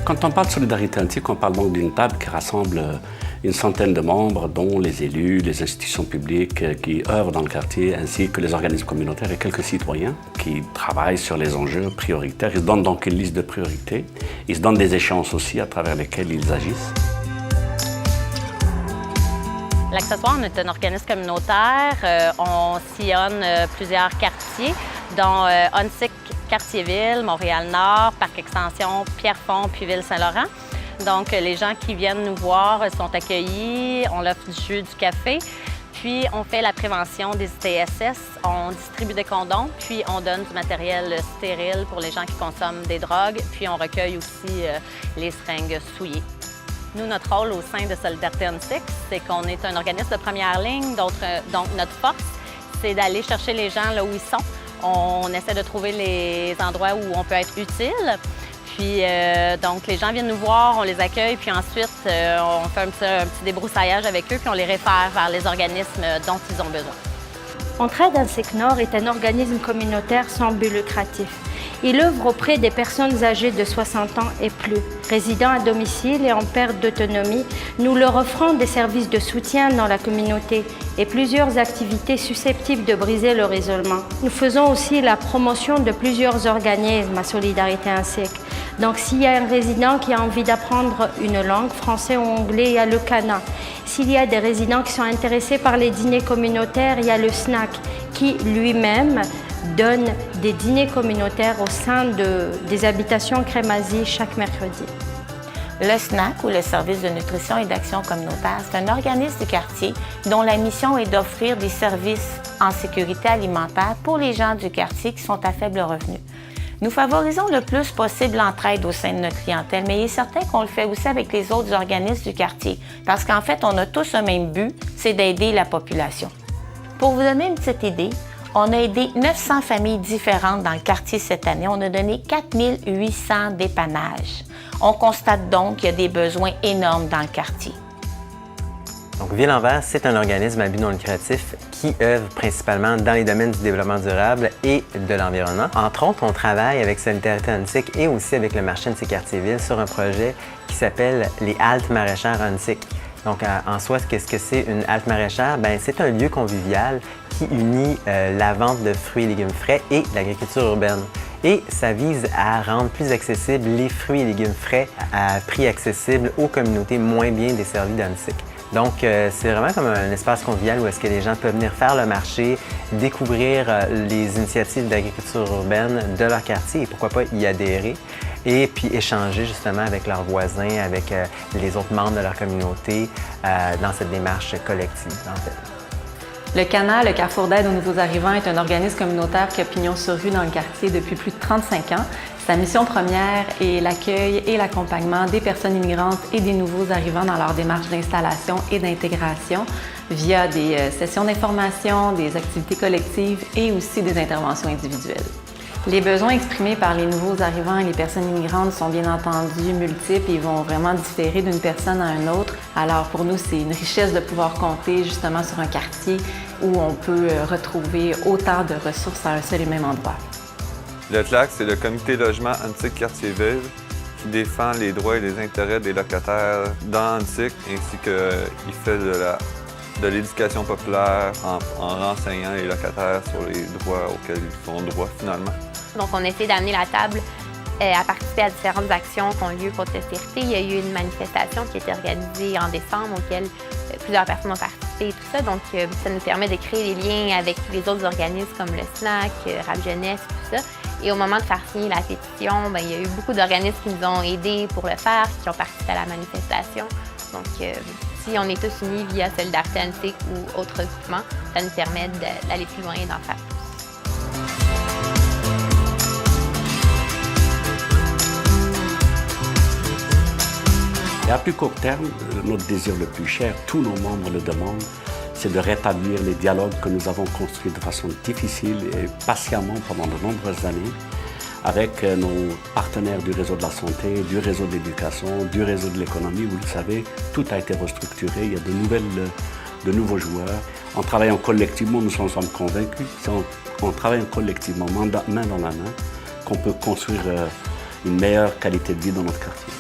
Quand on parle de solidarité antique, on parle donc d'une table qui rassemble une centaine de membres, dont les élus, les institutions publiques qui œuvrent dans le quartier, ainsi que les organismes communautaires et quelques citoyens qui travaillent sur les enjeux prioritaires. Ils se donnent donc une liste de priorités. Ils se donnent des échéances aussi à travers lesquelles ils agissent. L'Accessoire, on est un organisme communautaire. On sillonne plusieurs quartiers, dont Onsic, Quartier-Ville, Montréal-Nord, Parc Extension, Pierrefonds, puis Ville-Saint-Laurent. Donc, les gens qui viennent nous voir sont accueillis, on offre du jus, du café, puis on fait la prévention des ITSS, on distribue des condoms, puis on donne du matériel stérile pour les gens qui consomment des drogues, puis on recueille aussi les seringues souillées. Nous, notre rôle au sein de Solidarité Onsic, c'est qu'on est un organisme de première ligne, donc notre force, c'est d'aller chercher les gens là où ils sont. On essaie de trouver les endroits où on peut être utile. Puis, donc, les gens viennent nous voir, on les accueille, puis ensuite, on fait un petit débroussaillage avec eux, puis on les réfère vers les organismes dont ils ont besoin. Entraide Onsic Nord est un organisme communautaire sans but lucratif. Il œuvre auprès des personnes âgées de 60 ans et plus, résidant à domicile et en perte d'autonomie. Nous leur offrons des services de soutien dans la communauté et plusieurs activités susceptibles de briser leur isolement. Nous faisons aussi la promotion de plusieurs organismes à Solidarité Onsic. Donc, s'il y a un résident qui a envie d'apprendre une langue, français ou anglais, il y a le CANA. S'il y a des résidents qui sont intéressés par les dîners communautaires, il y a le SNAC, qui lui-même donne des dîners communautaires au sein des habitations Crémazie chaque mercredi. Le SNAC, ou le Service de nutrition et d'action communautaire, c'est un organisme du quartier dont la mission est d'offrir des services en sécurité alimentaire pour les gens du quartier qui sont à faible revenu. Nous favorisons le plus possible l'entraide au sein de notre clientèle, mais il est certain qu'on le fait aussi avec les autres organismes du quartier, parce qu'en fait, on a tous un même but, c'est d'aider la population. Pour vous donner une petite idée, on a aidé 900 familles différentes dans le quartier cette année. On a donné 4800 dépannages. On constate donc qu'il y a des besoins énormes dans le quartier. Donc, Ville en Vert, c'est un organisme à but non lucratif qui œuvre principalement dans les domaines du développement durable et de l'environnement. Entre autres, on travaille avec Solidarité Onsic et aussi avec le marché Onsic Quartier-Ville sur un projet qui s'appelle les haltes maraîchères Onsic. Donc, en soi, qu'est-ce que c'est une halte maraîchère? Bien, c'est un lieu convivial qui unit la vente de fruits et légumes frais et l'agriculture urbaine. Et ça vise à rendre plus accessibles les fruits et légumes frais à prix accessible aux communautés moins bien desservies d'Onsic. Donc, c'est vraiment comme un espace convivial où est-ce que les gens peuvent venir faire le marché, découvrir les initiatives d'agriculture urbaine de leur quartier et pourquoi pas y adhérer. Et puis échanger justement avec leurs voisins, avec les autres membres de leur communauté dans cette démarche collective, en fait. Le CANA, le Carrefour d'aide aux nouveaux arrivants, est un organisme communautaire qui a pignon sur rue dans le quartier depuis plus de 35 ans. Sa mission première est l'accueil et l'accompagnement des personnes immigrantes et des nouveaux arrivants dans leur démarche d'installation et d'intégration via des sessions d'information, des activités collectives et aussi des interventions individuelles. Les besoins exprimés par les nouveaux arrivants et les personnes immigrantes sont bien entendu multiples et vont vraiment différer d'une personne à une autre. Alors pour nous, c'est une richesse de pouvoir compter justement sur un quartier où on peut retrouver autant de ressources à un seul et même endroit. Le CLAC, c'est le Comité logement Onsic Quartier-Ville qui défend les droits et les intérêts des locataires dans Onsic, ainsi qu'il fait de l'éducation populaire en renseignant les locataires sur les droits auxquels ils ont droit finalement. Donc, on essaie d'amener la table à participer à différentes actions qui ont lieu contre la sécurité. Il y a eu une manifestation qui a été organisée en décembre auquel plusieurs personnes ont participé et tout ça. Donc, ça nous permet de créer des liens avec les autres organismes comme le SNAC, Rap Jeunesse, tout ça. Et au moment de faire signer la pétition, bien, il y a eu beaucoup d'organismes qui nous ont aidés pour le faire, qui ont participé à la manifestation. Donc, si on est tous unis via Solidarité Onsic ou autres groupements, ça nous permet d'aller plus loin et d'en faire plus. Et à plus court terme, notre désir le plus cher, tous nos membres le demandent, c'est de rétablir les dialogues que nous avons construits de façon difficile et patiemment pendant de nombreuses années avec nos partenaires du réseau de la santé, du réseau de l'éducation, du réseau de l'économie. Vous le savez, tout a été restructuré, il y a de nouveaux joueurs. En travaillant collectivement, nous en sommes convaincus, c'est en travaillant collectivement, main dans la main, qu'on peut construire une meilleure qualité de vie dans notre quartier.